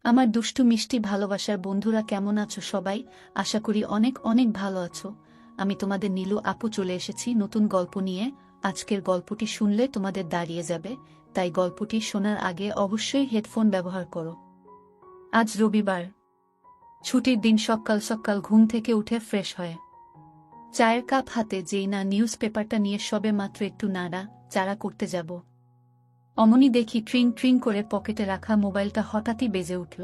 আমার দুষ্টু মিষ্টি ভালোবাসার বন্ধুরা কেমন আছো সবাই? আশা করি অনেক অনেক ভালো আছো। আমি তোমাদের নীলু আপু চলে এসেছি নতুন গল্প নিয়ে। আজকের গল্পটি শুনলে তোমাদের দাঁড়িয়ে যাবে, তাই গল্পটি শোনার আগে অবশ্যই হেডফোন ব্যবহার করো। আজ রবিবার, ছুটির দিন। সকাল সকাল ঘুম থেকে উঠে ফ্রেশ হয়ে চায়ের কাপ হাতে যেই না নিউজ পেপারটা নিয়ে সবে মাত্র একটু নাড়া চাড়া করতে যাব, অমনি দেখি ট্রিং ট্রিং করে পকেটে রাখা মোবাইলটা হঠাৎই বেজে উঠল।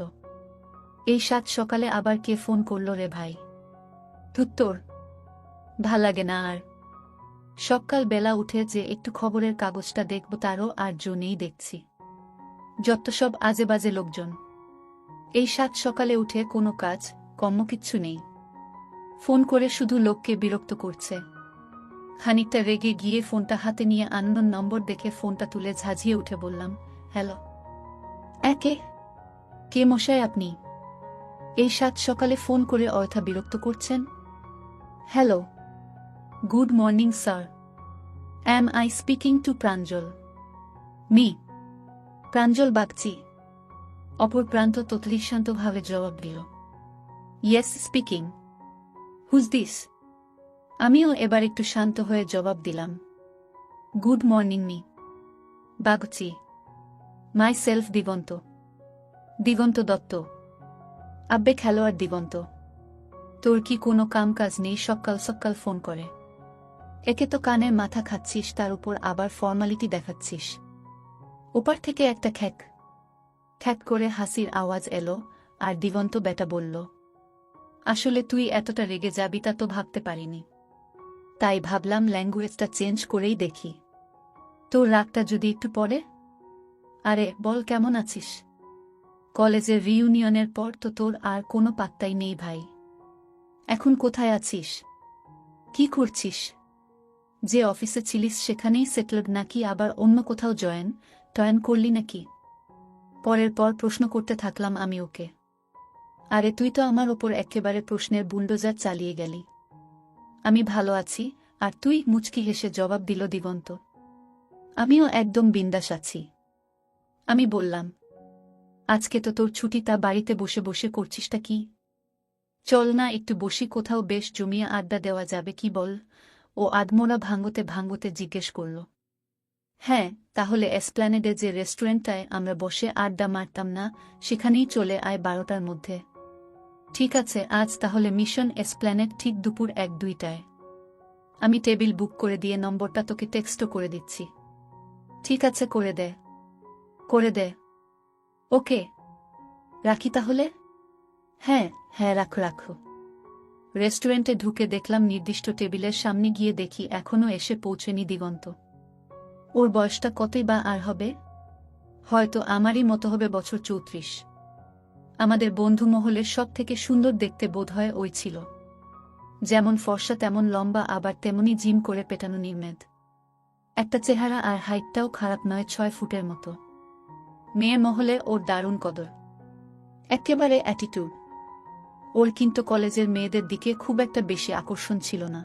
এই সাত সকালে আবার কে ফোন করল রে ভাই? ধুত্তোর, ভাল লাগে না আর। সকাল বেলা উঠে যে একটু খবরের কাগজটা দেখব তারও আর জো নেই দেখছি। যত সব আজে বাজে লোকজন। এই সাত সকালে উঠে কোনো কাজ কর্ম কিচ্ছু নেই, ফোন করে শুধু লোককে বিরক্ত করছে। খানিকটা রেগে গিয়ে ফোনটা হাতে নিয়ে আননোন নম্বর দেখে ফোনটা তুলে ঝাঁঝিয়ে উঠে বললাম, হ্যালো। কে মশাই আপনি? এই সাত সকালে ফোন করে অযথা বিরক্ত করছেন? Hello, good morning sir. Am I speaking to Pranjal? Mr, Pranjal Bagchi. অপর প্রান্ত ততলি শান্তভাবে জবাব দিল, ইয়েস স্পিকিং। Whose this? আমিও এবার একটু শান্ত হয়ে জবাব দিলাম, good morning Mr Bagchi. Myself Diganta. Diganta Dutta. আব্বে খেলোয়াড় দিগন্ত। তোর কি কোনো কাম কাজ নেই সকাল সকাল ফোন করে? একে তো কানে মাথা খাচ্ছিস, তার উপর আবার ফর্মালিটি দেখাচ্ছিস। ওপার থেকে একটা খ্যাক খ্যাক করে হাসির আওয়াজ এলো, আর দিগন্ত বেটা বলল, আসলে তুই এতটা রেগে যাবি তা তো ভাবতে পারিনি, তাই ভাবলাম ল্যাঙ্গুয়েজটা চেঞ্জ করেই দেখি। তোর রাগটা যদি একটু পড়ে। আরে বল, কেমন আছিস? কলেজের রিইউনিয়নের পর তো তোর আর কোনো পাত্তাই নেই ভাই। এখন কোথায় আছিস? কি করছিস? যে অফিসে ছিলিস সেখানেই সেটেলড নাকি আবার অন্য কোথাও টয়েন করলি নাকি? পরের পর প্রশ্ন করতে থাকলাম আমি ওকে। আরে তুই তো আমার ওপর একেবারে প্রশ্নের বুলডোজার চালিয়ে গেলি। আমি ভালো আছি, আর তুই? মুচকি হেসে জবাব দিল দিগন্ত। আমিও একদম বিন্দাস আছি। আমি বললাম, আজকে তো তোর ছুটি, তা বাড়িতে বসে বসে করছিসটা কি? চল না একটু বসি কোথাও, বেশ জমিয়ে আড্ডা দেওয়া যাবে কি বল? ও আধমোড়া ভাঙতে ভাঙতে জিজ্ঞেস করল। হ্যাঁ, তাহলে এসপ্ল্যানেডে যে রেস্টুরেন্টটায় আমরা বসে আড্ডা মারতাম না, সেখানেই চলে আয় 12টার মধ্যে। ঠিক আছে, আজ তাহলে মিশন এসপ্ল্যানেড, ঠিক দুপুর 1-2টায়। আমি টেবিল বুক করে দিয়ে নম্বরটা তোকে টেক্সটও করে দিচ্ছি। ঠিক আছে, করে দে। করে দে। ওকে, রাখি তাহলে। হ্যাঁ হ্যাঁ, রাখো রাখো। রেস্টুরেন্টে ঢুকে দেখলাম নির্দিষ্ট টেবিলের সামনে, গিয়ে দেখি এখনও এসে পৌঁছেনি দিগন্ত। ওর বয়সটা কতই বা আর হবে? হয়তো আমারই মতো হবে, বছর 34। আমাদের বন্ধু মহলের সব থেকে সুন্দর দেখতে বোধহয় ওই ছিল। যেমন ফর্সা তেমন লম্বা, আবার তেমনি জিম করে পেটানো নির্মেদ একটা চেহারা, আর হাইটটাও খারাপ নয়, 6 ফুটের মতো। মেয়ে মহলে ওর দারুণ কদর, একেবারে অ্যাটিটিউড। ওর কিন্তু কলেজের মেয়েদের দিকে খুব একটা বেশি আকর্ষণ ছিল না।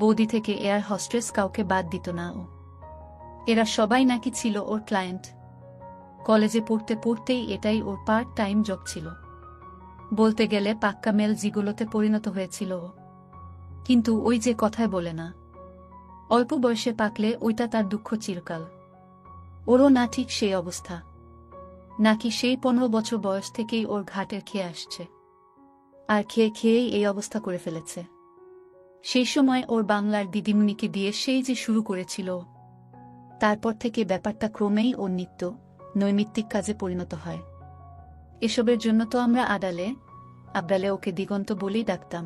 বৌদি থেকে এয়ার হস্টেস কাউকে বাদ দিত না ও। এরা সবাই নাকি ছিল ওর ক্লায়েন্ট। কলেজে পড়তে পড়তেই এটাই ওর পার্ট টাইম জব ছিল। বলতে গেলে পাক্কা মেল জিগোলোতে পরিণত হয়েছিল ও। কিন্তু ওই যে কথায় বলে না, অল্প বয়সে পাকলে ওইটা তার দুঃখ চিরকাল। ওরও না ঠিক সেই অবস্থা, নাকি সেই 15 বছর বয়স থেকেই ওর ঘাটের খেয়ে আসছে, আর খেয়ে খেয়েই এই অবস্থা করে ফেলেছে। সেই সময় ওর বাংলার দিদিমণিকে দিয়ে সেই যে শুরু করেছিল, তারপর থেকে ব্যাপারটা ক্রমেই ওর নিত্য নৈমিত্তিক কাজে পরিণত হয়। এসবের জন্য তো আমরা আবডালে ওকে দিগন্ত বলেই ডাকতাম।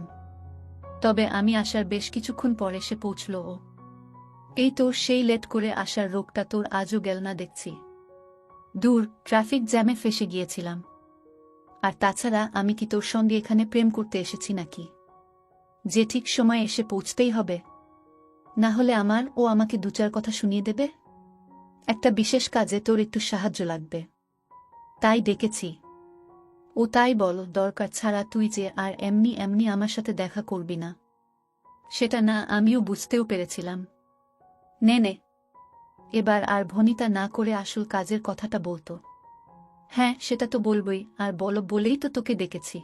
তবে আমি আসার বেশ কিছুক্ষণ পর এসে পৌঁছল ও। এই তোর সেই লেট করে আসার রোগটা তোর আজও গেল না দেখছি। দূর, ট্রাফিক জ্যামে ফেসে গিয়েছিলাম। আর তাছাড়া আমি কি তোর সঙ্গে এখানে প্রেম করতে এসেছি নাকি, যে ঠিক সময়ে এসে পৌঁছতেই হবে? না হলে ও আমাকে 2-4 কথা শুনিয়ে দেবে। একটা বিশেষ কাজে তোর একটু সাহায্য লাগবে, তাই ডেকেছি। ও তাই বল, দরকার ছাড়া তুই যে আর এমনি এমনি আমার সাথে দেখা করবি না, সেটা না আমিও বুঝতেও পেরেছিলাম। নে নে, এবার আর ভনিতা না করে আসল কাজের কথাটা বলতো। হ্যাঁ, সেটা তো বলবই, আর বলো বলেই তো তোকে ডেকেছি।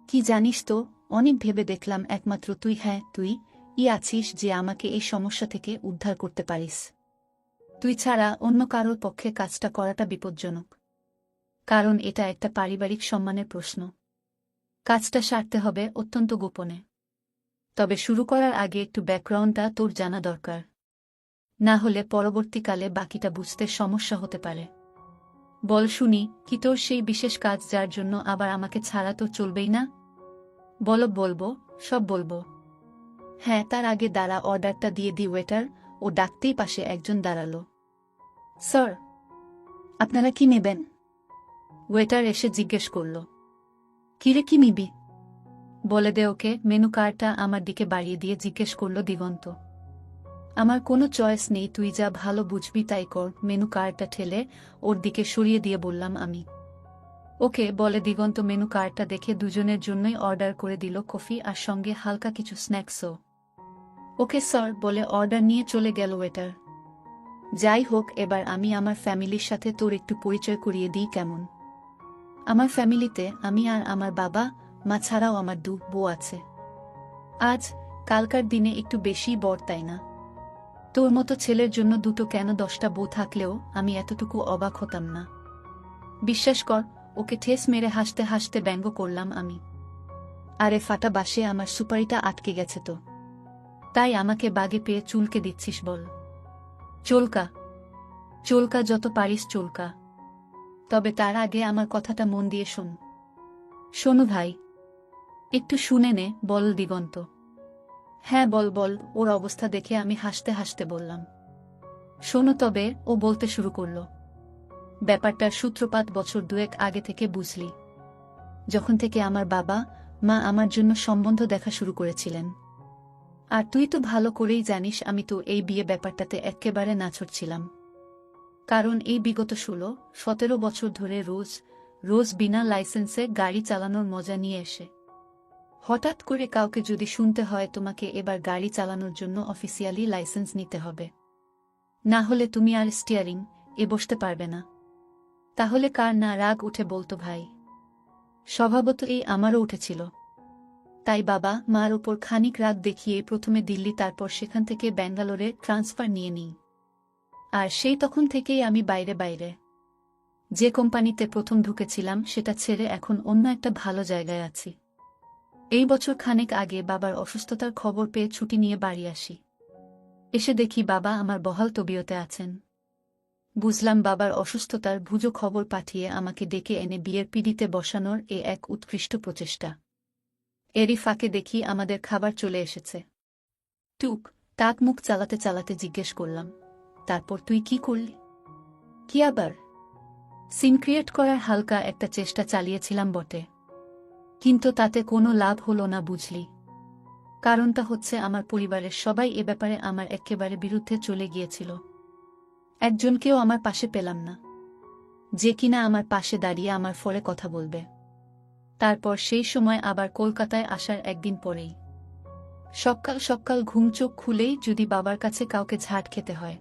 কি জানিস তো, অনেক ভেবে দেখলাম একমাত্র তুই, হ্যাঁ তুই আছিস যে আমাকে এই সমস্যা থেকে উদ্ধার করতে পারিস। তুই ছাড়া অন্য কারোর পক্ষে কাজটা করাটা বিপজ্জনক। কারণ এটা একটা পারিবারিক সম্মানের প্রশ্ন। কাজটা সারতে হবে অত্যন্ত গোপনে। তবে শুরু করার আগে একটু ব্যাকগ্রাউন্ডটা তোর জানা দরকার। না হলে পরবর্তীকালে বাকিটা বুঝতে সমস্যা হতে পারে। বল শুনি, কি তোর সেই বিশেষ কাজ যার জন্য আবার আমাকে ছাড়া তো চলবেই না? বলবো, সব বলবো। হ্যাঁ, তার আগে দাঁড়া, অর্ডারটা দিয়ে দি ওয়েটার। ও ডাকতেই পাশে একজন দাঁড়ালো। স্যার, আপনারা কি নেবেন? ওয়েটার এসে জিজ্ঞেস করল। কিরে, কি নিবি? বলে দে ওকে। মেনু কার্ডটা আমার দিকে বাড়িয়ে দিয়ে জিজ্ঞেস করল দিগন্ত। আমার কোনো চয়েস নেই, তুই যা ভালো বুঝবি তাই কর। মেনু কার্ডটা ঠেলে ওর দিকে সরিয়ে দিয়ে বললাম আমি। ওকে, বলে দিগন্ত মেনু কার্ডটা দেখে দুজনের জন্যই অর্ডার করে দিল কফি আর সঙ্গে হালকা কিছু স্ন্যাক্সও। ওকে স্যার, বলে অর্ডার নিয়ে চলে গেল ওয়েটার। যাই হোক, এবার আমি আমার ফ্যামিলির সাথে তোর একটু পরিচয় করিয়ে দিই কেমন? আমার ফ্যামিলিতে আমি আর আমার বাবা মা ছাড়াও আমার বউ আছে। আজ কালকার দিনে একটু বেশি বর, তাই না? তোর মতো ছেলের জন্য দুটো কেন 10টা বউ থাকলেও আমি এতটুকু অবাক হতাম না। বিশ্বাস কর। ওকে ঠেস মেরে হাসতে হাসতে ব্যঙ্গ করলাম আমি। আরে ফাটা বাসে আমার সুপারিটা আটকে গেছে তো। তাই আমাকে বাগে পেয়ে চুলকে দিচ্ছিস বল? চলকা চলকা, যত পারিস চলকা। তবে তার আগে আমার কথাটা মন দিয়ে শোন। শোনো ভাই, একটু শুনে নে। বল দিগন্ত। হ্যাঁ বল। ওর অবস্থা দেখে আমি হাসতে হাসতে বললাম। শোনো তবে, ও বলতে শুরু করল। ব্যাপারটার সূত্রপাত বছর দুয়েক আগে থেকে বুঝলি, যখন থেকে আমার বাবা মা আমার জন্য সম্বন্ধ দেখা শুরু করেছিলেন। আর তুই তো ভালো করেই জানিস আমি তো এই বিয়ে ব্যাপারটাতে একেবারে নাছোড় ছিলাম। কারণ এই বিগত 16-17 বছর ধরে রোজ বিনা লাইসেন্সে গাড়ি চালানোর মজা নিয়ে এসে হঠাৎ করে কাউকে যদি শুনতে হয় তোমাকে এবার গাড়ি চালানোর জন্য অফিসিয়ালি লাইসেন্স নিতে হবে, না হলে তুমি আর স্টিয়ারিং বসতে পারবে না, তাহলে কার না রাগ উঠে বলতো ভাই? স্বভাবত এই আমারও উঠেছিল। তাই বাবা মার উপর খানিক রাগ দেখিয়ে প্রথমে দিল্লি, তারপর সেখান থেকে ব্যাঙ্গালোরে ট্রান্সফার নিয়ে নিই। আর সেই তখন থেকেই আমি বাইরে। যে কোম্পানিতে প্রথম ঢুকেছিলাম সেটা ছেড়ে এখন অন্য একটা ভালো জায়গায় আছি। এই বছর খানেক আগে বাবার অসুস্থতার খবর পেয়ে ছুটি নিয়ে বাড়ি আসি। এসে দেখি বাবা আমার বহাল তবিয়তে আছেন। বুঝলাম বাবার অসুস্থতার ভুজো খবর পাঠিয়ে আমাকে ডেকে এনে বিয়ের পিঁড়িতে বসানোর এক উৎকৃষ্ট প্রচেষ্টা। এরই ফাঁকে দেখি আমাদের খাবার চলে এসেছে। টাক মুখ চালাতে চালাতে জিজ্ঞেস করলাম, তারপর তুই কি করলি? কি আবার? সিন ক্রিয়েট করার হালকা একটা চেষ্টা চালিয়েছিলাম বটে, কিন্তু তাতে কোনো লাভ হলো না বুঝলি। কারণটা হচ্ছে আমার পরিবারের সবাই এ ব্যাপারে আমার একেবারে বিরুদ্ধে চলে গিয়েছিল। একজনকেও আমার পাশে পেলাম না, যে কিনা আমার পাশে দাঁড়িয়ে আমার ফলে কথা বলবে। তারপর সেই সময় আবার কলকাতায় আসার একদিন পরেই সকাল ঘুম চোখ খুলেই যদি বাবার কাছে কাউকে ঝাঁট খেতে হয়,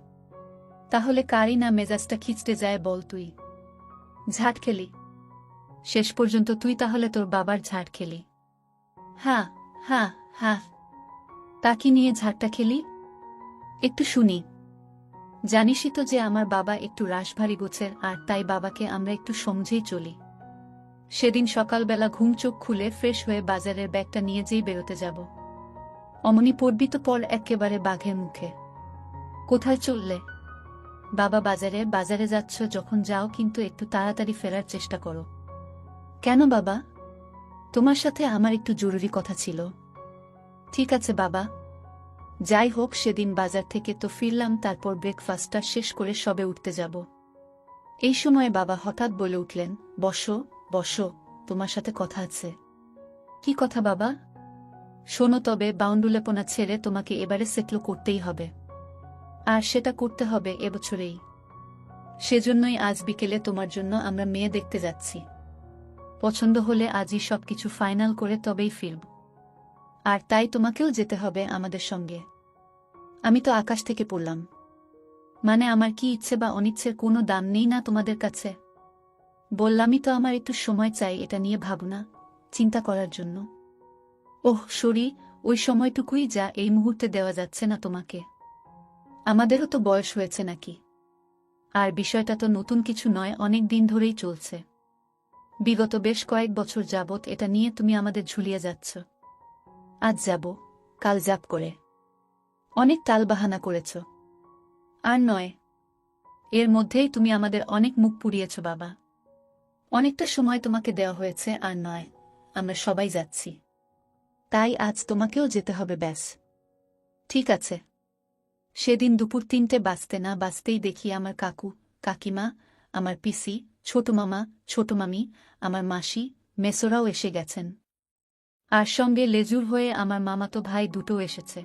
তাহলে কারই না মেজাজটা খিচড়ে যায় বল তুই? ঝাঁট খেলি? শেষ পর্যন্ত তুই তাহলে তোর বাবার ঝাঁট খেলি? হ্যাঁ হ্যাঁ হ্যাঁ। তা কি নিয়ে ঝাঁটটা খেলি? একটু শুনি। জানিসই তো যে আমার বাবা একটু রাশভারী গোছের, আর তাই বাবাকে আমরা একটু সমঝেই চলি। সেদিন সকালবেলা ঘুম চোখ খুলে ফ্রেশ হয়ে বাজারের ব্যাগটা নিয়ে যেই বেরোতে যাব, অমনি পড়বি তো পর একেবারে বাঘের মুখে। কোথায় চললে? বাবা, বাজারে যাচ্ছ যখন যাও কিন্তু একটু তাড়াতাড়ি ফেরার চেষ্টা করো। কেন বাবা? তোমার সাথে আমার একটু জরুরি কথা ছিল। ঠিক আছে বাবা। যাই হোক, সেদিন বাজার থেকে তো ফিরলাম, তারপর ব্রেকফাস্টটা শেষ করে সবে উঠতে যাব। এই সময় বাবা হঠাৎ বলে উঠলেন, বসো, তোমার সাথে কথা আছে। কি কথা বাবা? শোনো তবে, বাউন্ডুলেপনা ছেড়ে তোমাকে এবারে সেটল করতেই হবে। আর সেটা করতে হবে এবছরেই। সেজন্যই আজ বিকেলে তোমার জন্য আমরা মেয়ে দেখতে যাচ্ছি। পছন্দ হলে আজই সবকিছু ফাইনাল করে তবেই ফিরব। আর তাই তোমাকেও যেতে হবে আমাদের সঙ্গে। আমি তো আকাশ থেকে পড়লাম, মানে আমার কি ইচ্ছে বা অনিচ্ছের কোনো দাম নেই না তোমাদের কাছে? বললামই তো আমার একটু সময় চাই এটা নিয়ে ভাবনা চিন্তা করার জন্য। ওহ সরি, ওই সময়টুকুই যা এই মুহূর্তে দেওয়া যাচ্ছে না তোমাকে। আমাদেরও তো বয়স হয়েছে নাকি। আর বিষয়টা তো নতুন কিছু নয়, অনেক দিন ধরেই চলছে। বিগত বেশ কয়েক বছর যাবৎ এটা নিয়ে তুমি আমাদের ঝুলিয়ে যাচ্ছ। আজ যাব, কাল যাব করে অনেক টালবাহানা করেছ। আর নয়, এর মধ্যেই তুমি আমাদের অনেক মুখ পুড়িয়েছ বাবা। অনেকটা সময় তোমাকে দেওয়া হয়েছে, আর নয়, আমরা সবাই যাচ্ছি। তাই আজ তোমাকেও যেতে হবে ব্যাস। ঠিক আছে। সেদিন দুপুর ৩টে বাজতে না বাজতেই দেখি আমার কাকু, কাকিমা, আমার পিসি, ছোট মামা, ছোট মামি, আমার মাসি, মেসোরাও এসে গেছেন। আর সঙ্গে লেজুর হয়ে আমার মামাতো ভাই দুটো এসেছে।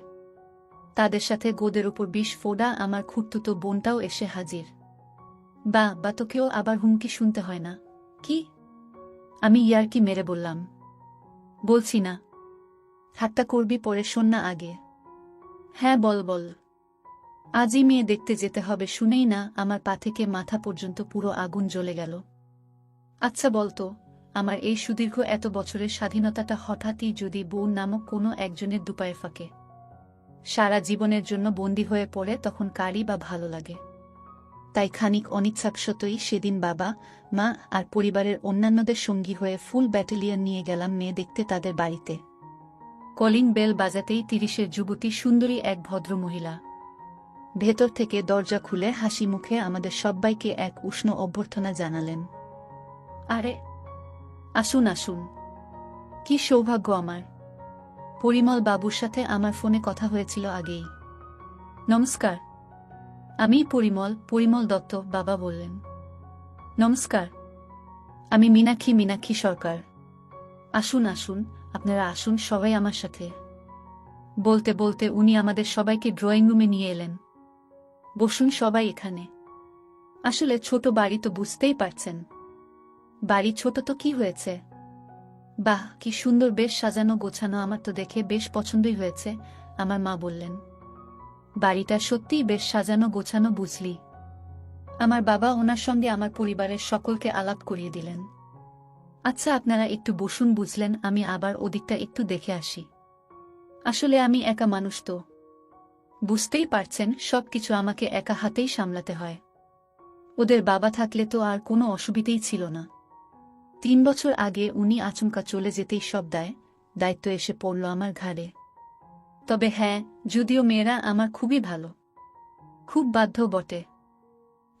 তাদের সাথে গোদের উপর ২০ ফোঁড়া আমার খুঁড়তুতো বোনটাও এসে হাজির। বা তোকেও আবার হুমকি শুনতে হয় না কি? আমি ইয়ার্কি মেরে বললাম। বলছি না। ঠাট্টা করবি পরে, শোন না আগে। হ্যাঁ বল বল। আজই মেয়ে দেখতে যেতে হবে শুনেই না আমার পা থেকে মাথা পর্যন্ত পুরো আগুন জ্বলে গেল। আচ্ছা বলতো, আমার এই সুদীর্ঘ এত বছরের স্বাধীনতাটা হঠাৎই যদি বউ নামক কোনো একজনের দুপায়ে ফাঁকে সারা জীবনের জন্য বন্দী হয়ে পড়ে, তখন কারই বা ভালো লাগে? তাই খানিক অনিচ্ছাকৃতই সেদিন বাবা, মা আর পরিবারের অন্যান্যদের সঙ্গী হয়ে ফুল ব্যাটালিয়ন নিয়ে গেলাম মেয়ে দেখতে তাদের বাড়িতে। কলিং বেল বাজাতেই ৩০-এর যুবতী সুন্দরী এক ভদ্র মহিলা ভেতর থেকে দরজা খুলে হাসি মুখে আমাদের সব্বাইকে এক উষ্ণ অভ্যর্থনা জানালেন। আরে আসুন আসুন, কি সৌভাগ্য আমার। পরিমল বাবুর সাথে আমার ফোনে কথা হয়েছিল আগেই। নমস্কার, আমি পরিমল দত্ত, বাবা বললেন। নমস্কার, আমি মীনাক্ষী সরকার। আসুন আসুন, আপনারা আসুন সবাই আমার সাথে। বলতে বলতে উনি আমাদের সবাইকে ড্রয়িং রুমে নিয়ে এলেন। বসুন সবাই এখানে। আসলে ছোট বাড়ি তো বুঝতেই পারছেন। বাড়ি ছোট তো কি হয়েছে? বাহ কি সুন্দর, বেশ সাজানো গোছানো, আমার তো দেখে বেশ পছন্দই হয়েছে, আমার মা বললেন। বাড়িটা সত্যিই বেশ সাজানো গোছানো বুঝলি। আমার বাবা ওনার সঙ্গে আমার পরিবারের সকলকে আলাপ করিয়ে দিলেন। আচ্ছা আপনারা একটু বসুন, বুঝলেন, আমি আবার ওদিকটা একটু দেখে আসি। আসলে আমি একা মানুষ তো, বুঝতেই পারছেন, সবকিছু আমাকে একা হাতেই সামলাতে হয়। ওদের বাবা থাকলে তো আর কোনো অসুবিধেই ছিল না। ৩ বছর আগে উনি আচমকা চলে যেতেই সব দায়িত্ব এসে পড়ল আমার ঘাড়ে। তবে হ্যাঁ, যদিও মেয়েরা আমার খুবই ভালো, খুব বাধ্য বটে।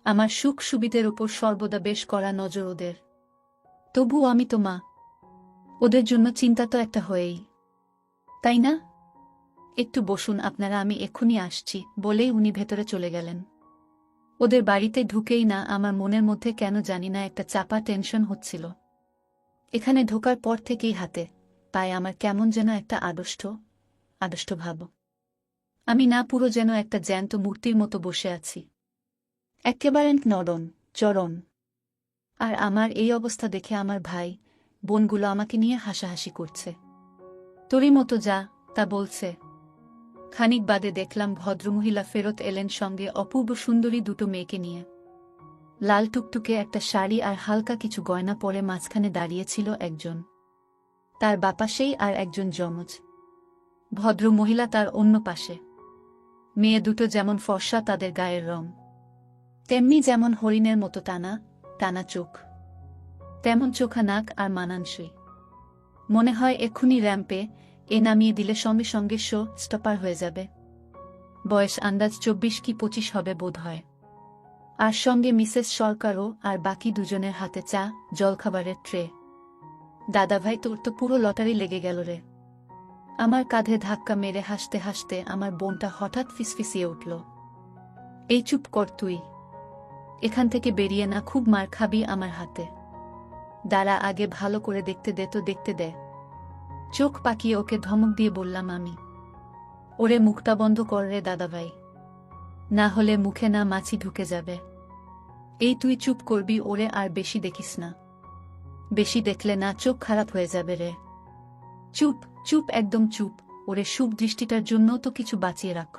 আমার সুখ সুবিধের উপর সর্বদা বেশ কড়া নজর ওদের। তবু আমি তো মা, ওদের জন্য চিন্তা তো একটা হয়েই, তাই না? একটু বসুন আপনারা, আমি এক্ষুনি আসছি বলেই উনি ভেতরে চলে গেলেন। ওদের বাড়িতে ঢুকেই না আমার মনের মধ্যে কেন জানি না একটা চাপা টেনশন হচ্ছিল। এখানে ঢোকার পর থেকেই হাতে পায়ে আমার কেমন যেন একটা আড়ষ্ট ভাব। আমি না পুরো যেন একটা জ্যান্ত মূর্তির মতো বসে আছি, একেবারে নরম চরণ। আর আমার এই অবস্থা দেখে আমার ভাই বোনগুলো আমাকে নিয়ে হাসাহাসি করছে। তোরই মতো যা তা বলছে। খানিক বাদে দেখলাম ভদ্রমহিলা ফেরত এলেন সঙ্গে অপূর্ব সুন্দরী দুটো মেয়েকে নিয়ে। লাল টুকটুকে একটা শাড়ি আর হালকা কিছু গয়না পরে মাঝখানে দাঁড়িয়েছিল একজন, তার বাপাশেই আর একজন যমজ ভদ্র মহিলা তার অন্য পাশে। মেয়ে দুটো যেমন ফর্সা, তাদের গায়ের রং তেমনি যেমন হরিণের মতো টানা টানা চোখ, তেমন চোখা নাক আর মানানসই। মনে হয় এক্ষুনি র্যাম্পে নামিয়ে দিলে সঙ্গে সঙ্গে শো স্টপার হয়ে যাবে। বয়স আন্দাজ ২৪ কি ২৫ হবে বোধ হয়। আর সঙ্গে মিসেস সরকারও, আর বাকি দুজনের হাতে চা জলখাবারের ট্রে। দাদাভাই, তোর তো পুরো লটারি লেগে গেল রে। আমার কাঁধে ধাক্কা মেরে হাসতে হাসতে আমার বোনটা হঠাৎ ফিসফিসিয়ে উঠল। এই চুপ কর তুই, এখান থেকে বেরিয়ে না, খুব মার খাবি আমার হাতে। দাঁড়া, আগে ভালো করে দেখতে দে। চোখ পাকিয়ে ওকে ধমক দিয়ে বললাম আমি। ওরে মুখটা বন্ধ কর রে দাদাভাই, না হলে মুখে না মাছি ঢুকে যাবে। এই তুই চুপ করবি, ওরে আর বেশি দেখিস না। বেশি দেখলে না চোখ খারাপ হয়ে যাবে রে। চুপ চুপ, একদম চুপ। ওরে শুভ দৃষ্টিটার জন্য তো কিছু বাঁচিয়ে রাখ।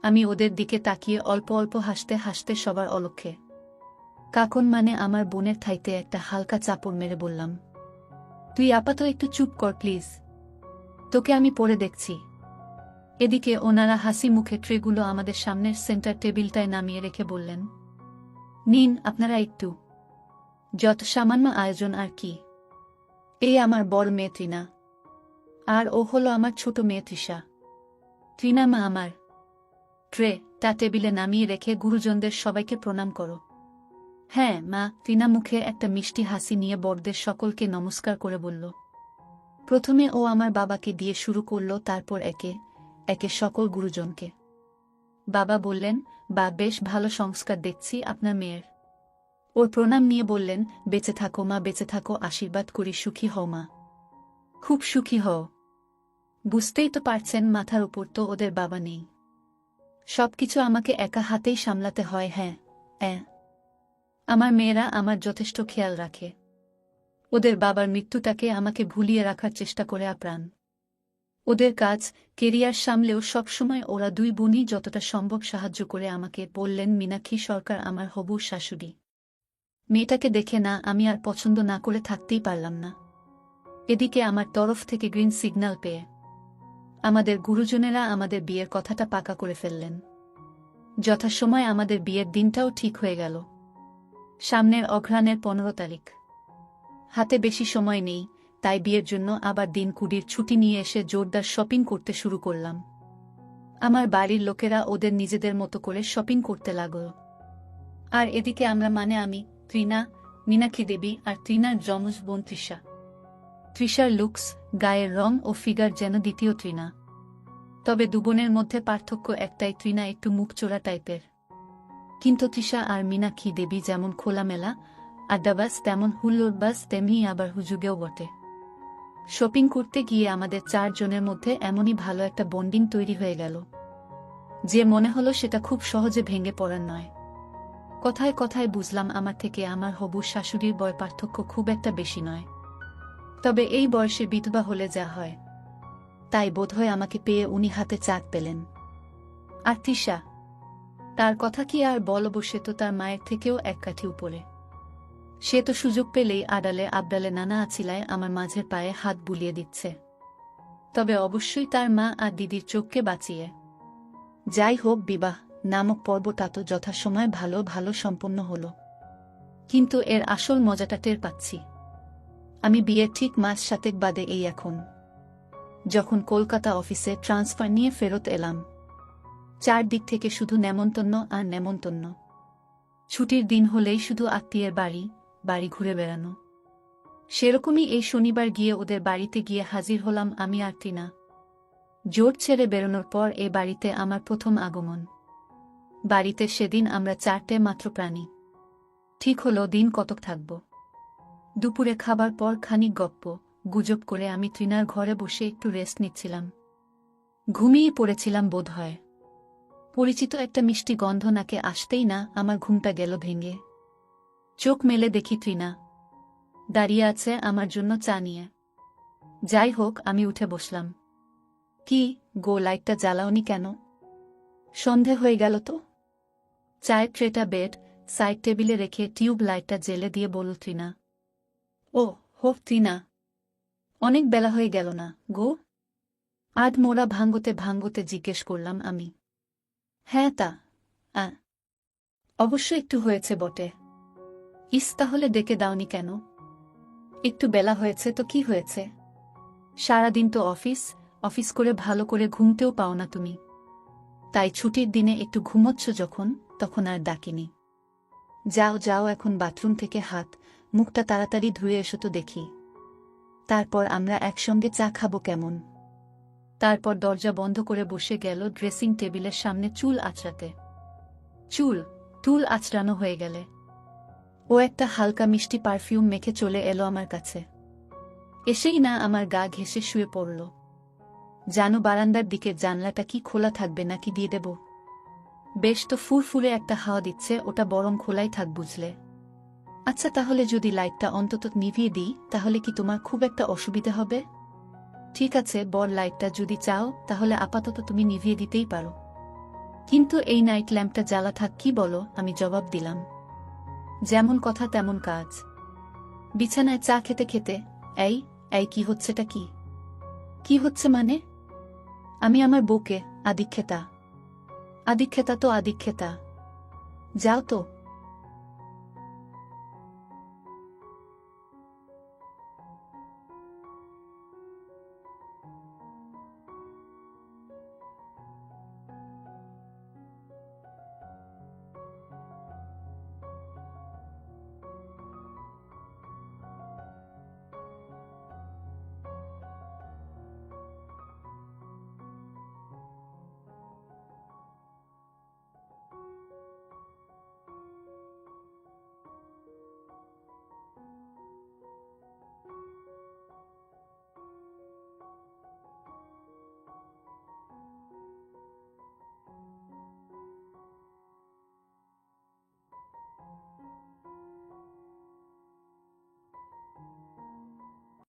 আমি ওদের দিকে তাকিয়ে অল্প অল্প হাসতে হাসতে সবার অলক্ষ্যে কাকন মানে আমার বোনের থাইতে একটা হালকা চাপড় মেরে বললাম, তুই আপাতত একটু চুপ কর প্লিজ, তোকে আমি পরে দেখছি। এদিকে ওনারা হাসি মুখে ট্রেগুলো আমাদের সামনের সেন্টার টেবিলটায় নামিয়ে রেখে বললেন, নিন আপনারা একটু। যত সামান্য আয়োজন আর কি। এই আমার বড় মেয়ে তৃণা, আর ও হলো আমার ছোট মেয়ে তৃষা। তৃণা মা আমার। ট্রেটা টেবিলে নামিয়ে রেখে গুরুজনদের সবাইকে প্রণাম করো। হ্যাঁ মা। তৃণা মুখে একটা মিষ্টি হাসি নিয়ে বড়দের সকলকে নমস্কার করে বলল। প্রথমে ও আমার বাবাকে দিয়ে শুরু করল, তারপর একে একে সকল গুরুজনকে। বাবা বললেন, বা বেশ ভালো সংস্কার দেখছি আপনার মেয়ের। ওর প্রণাম নিয়ে বললেন, বেঁচে থাকো মা, বেঁচে থাকো, আশীর্বাদ করি, সুখী হও মা, খুব সুখী হও। বুঝতেই তো পারছেন মাথার উপর তো ওদের বাবা নেই, সবকিছু আমাকে একা হাতেই সামলাতে হয়। হ্যাঁ আমার মেয়েরা আমার যথেষ্ট খেয়াল রাখে। ওদের বাবার মৃত্যুটাকে আমাকে ভুলিয়ে রাখার চেষ্টা করে আপ্রাণ। ওদের কাজ কেরিয়ার সামলেও সবসময় ওরা দুই বোনই যতটা সম্ভব সাহায্য করে আমাকে। বললেন মীনাক্ষী সরকার, আমার হবু শাশুড়ি। মেয়েটাকে দেখে না আমি আর পছন্দ না করে থাকতেই পারলাম না। এদিকে আমার তরফ থেকে গ্রিন সিগন্যাল পেয়ে আমাদের গুরুজনেরা আমাদের বিয়ের কথাটা পাকা করে ফেললেন। যথাসময় আমাদের বিয়ের দিনটাও ঠিক হয়ে গেল। সামনের অঘ্রাণের 15 তারিখ। হাতে বেশি সময় নেই, তাই বিয়ের জন্য আবার দিন কুড়ির ছুটি নিয়ে এসে জোরদার শপিং করতে শুরু করলাম। আমার বাড়ির লোকেরা ওদের নিজেদের মতো করে শপিং করতে লাগল। আর এদিকে আমরা মানে আমি, তৃণা, মীনাক্ষী দেবী আর তৃণার যমজ বোন তৃষা। তৃষার লুকস, গায়ের রং ও ফিগার যেন দ্বিতীয় তৃণা। তবে দুবোনের মধ্যে পার্থক্য একটাই, তৃণা একটু মুখচোরা টাইপের। কিন্তু তৃষা আর মীনাক্ষী দেবী যেমন খোলামেলা আড্ডাবাজ, তেমন হুল্লোড়বাজ, তেমনি আবার হুজুগেও বটে। শপিং করতে গিয়ে আমাদের 4 জনের মধ্যে এমনই ভালো একটা বন্ডিং তৈরি হয়ে গেল যে মনে হলো সেটা খুব সহজে ভেঙে পড়ার নয়। কথায় কথায় বুঝলাম আমার থেকে আমার হবু শাশুড়ির বয় পার্থক্য খুব একটা বেশি নয়। তবে এই বয়সে বিধবা হলে যা হয়, তাই বোধহয় আমাকে পেয়ে উনি হাতে চাক পেলেন। আর তৃষা, তার কথা কি আর বলব, সে তো তার মায়ের থেকেও এক কাঠি উপরে। সে তো সুযোগ পেলেই আড়ালে আবডালে নানা আছিলায় আমার মাঝের পায়ে হাত বুলিয়ে দিচ্ছে। তবে অবশ্যই তার মা আর দিদির চোখকে বাঁচিয়ে। যাই হোক, বিবাহ নামক পর্বটা তো যথাসময়ে ভালো ভালো সম্পন্ন হল। কিন্তু এর আসল মজাটা টের পাচ্ছি আমি বিয়ের ঠিক মাস 7 বাদে, এই এখন যখন কলকাতা অফিসে ট্রান্সফার নিয়ে ফেরত এলাম। 4 দিক থেকে শুধু নেমন্তন্ন আর নেমন্তন্ন। ছুটির দিন হলেই শুধু আত্মীয়ের বাড়ি বাড়ি ঘুরে বেড়ানো। সেরকমই এই শনিবার গিয়ে ওদের বাড়িতে গিয়ে হাজির হলাম আমি আর তৃণা। জোট ছেড়ে বেরোনোর পর এ বাড়িতে আমার প্রথম আগমন। বাড়িতে সেদিন আমরা 4টে মাত্র প্রাণী। ঠিক হলো দিন কতক থাকব। দুপুরে খাবার পর খানিক গপ্প গুজব করে আমি তৃণার ঘরে বসে একটু রেস্ট নিচ্ছিলাম। ঘুমিয়ে পড়েছিলাম বোধহয়। পরিচিত একটা মিষ্টি গন্ধ নাকে আসতেই না আমার ঘুমটা গেল ভেঙে। চোখ মেলে দেখি তৃণা দাঁড়িয়ে আছে আমার জন্য চা নিয়ে। যাই হোক, আমি উঠে বসলাম। কি গো, লাইটটা জ্বালাওনি কেন? সন্ধে হয়ে গেল তো। চায়ের ট্রেটা বেড সাইড টেবিলে রেখে টিউব লাইটটা জেলে দিয়ে বলল তৃণা। ও হো তৃণা, অনেক বেলা হয়ে গেল না গো? আধ মোড়া ভাঙ্গতে ভাঙ্গতে জিজ্ঞেস করলাম আমি। হ্যাঁ তা অবশ্য একটু হয়েছে বটে। ইস, তাহলে ডেকে দাওনি কেন? একটু বেলা হয়েছে তো কি হয়েছে? সারাদিন তো অফিস অফিস করে ভালো করে ঘুমতেও পাও না তুমি, তাই ছুটির দিনে একটু ঘুমোচ্ছ যখন, তখন আর ডাকিনি। যাও যাও, এখন বাথরুম থেকে হাত মুখটা তাড়াতাড়ি ধুয়ে এসো তো দেখি, তারপর আমরা একসঙ্গে চা খাবো কেমন? তারপর দরজা বন্ধ করে বসে গেল ড্রেসিং টেবিলের সামনে চুল আঁচড়াতে। চুল আঁচড়ানো হয়ে গেলে ও একটা হালকা মিষ্টি পারফিউম মেখে চলে এলো আমার কাছে। এসেই না আমার গা ঘেঁষে শুয়ে পড়ল। জানো, বারান্দার দিকের জানলাটা কি খোলা থাকবে নাকি দিয়ে দেব? বেশ তো ফুরফুরে একটা হাওয়া দিচ্ছে, ওটা বরং খোলাই থাক বুঝলে। আচ্ছা, তাহলে যদি লাইটটা অন্তত নিভিয়ে দিই তাহলে কি তোমার খুব একটা অসুবিধা হবে? ঠিক আছে, বর লাইটটা যদি চাও তাহলে আপাতত তুমি নিভিয়ে দিতেই পারো, কিন্তু এই নাইট ল্যাম্পটা জ্বালা থাক, কি বলো? আমি জবাব দিলাম। যেমন কথা তেমন কাজ। বিছানায় চা খেতে খেতে, এই এই কি হচ্ছেটা কি? কি হচ্ছে মানে? আমি আমার বউকে আদিক্ষেতা। আদিক্ষেতা তো আদিক্ষেতা। যাও তো,